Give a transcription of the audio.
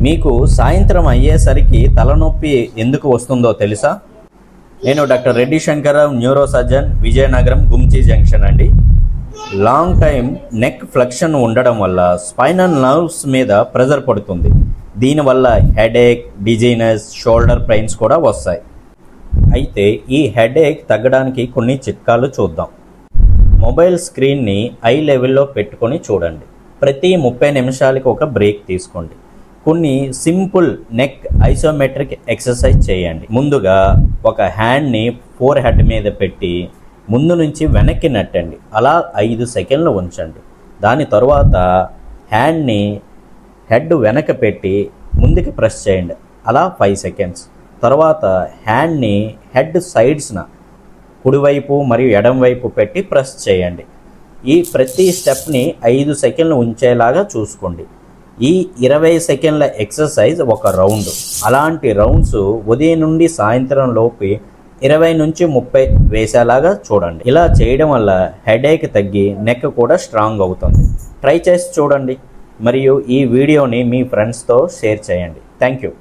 మీకు సాయంత్రం అయ్యేసరికి తలనొప్పి ఎందుకు వస్తుందో తెలుసా? నేను doctor Reddy Shankararao, neuro surgeon, Vizianagaram Gumchi junction అండి. లాంగ్ టైం నెక్ ఫ్లెక్షన్ ఉండడం వల్ల స్పైనల్ నర్వ్స్ మీద ప్రెజర్ పడుతుంది. దీనివల్ల హెడేక్, డిజీనెస్, షోల్డర్ పెయిన్స్ కూడా వస్తాయి. అయితే ఈ హెడేక్ తగ్గడానికి కొన్ని చిట్కాలు చూద్దాం. మొబైల్ స్క్రీన్ని ఐ లెవెల్లో పెట్టుకొని చూడండి. ప్రతి 30 నిమిషాలకి ఒక బ్రేక్ తీసుకోండి. కొన్ని సింపుల్ నెక్ ఐసోమెట్రిక్ ఎక్సర్సైజ్ చేయండి. ముందుగా ఒక హ్యాండ్ని ఫోర్ హెడ్ మీద పెట్టి ముందు నుంచి వెనక్కి నెట్టండి. అలా 5 సెకండ్లు ఉంచండి. దాని తర్వాత హ్యాండ్ని హెడ్ వెనక పెట్టి ముందుకు ప్రెస్ చేయండి. అలా 5 సెకండ్స్. తర్వాత హ్యాండ్ని హెడ్ సైడ్స్న కుడివైపు మరియు ఎడం వైపు పెట్టి ప్రెస్ చేయండి. ఈ ప్రతి స్టెప్ని 5 సెకండ్లు ఉంచేలాగా చూసుకోండి. ఈ 20 సెకండ్ల ఎక్సర్సైజ్ ఒక రౌండ్. అలాంటి రౌండ్స్ ఉదయం నుండి సాయంత్రం లోపు 20 నుంచి 30 వేసేలాగా చూడండి. ఇలా చేయడం వల్ల హెడేక్ తగ్గి నెక్ కూడా స్ట్రాంగ్ అవుతుంది. ట్రై చేసి చూడండి. మరియు ఈ వీడియోని మీ ఫ్రెండ్స్తో షేర్ చేయండి. Thank you.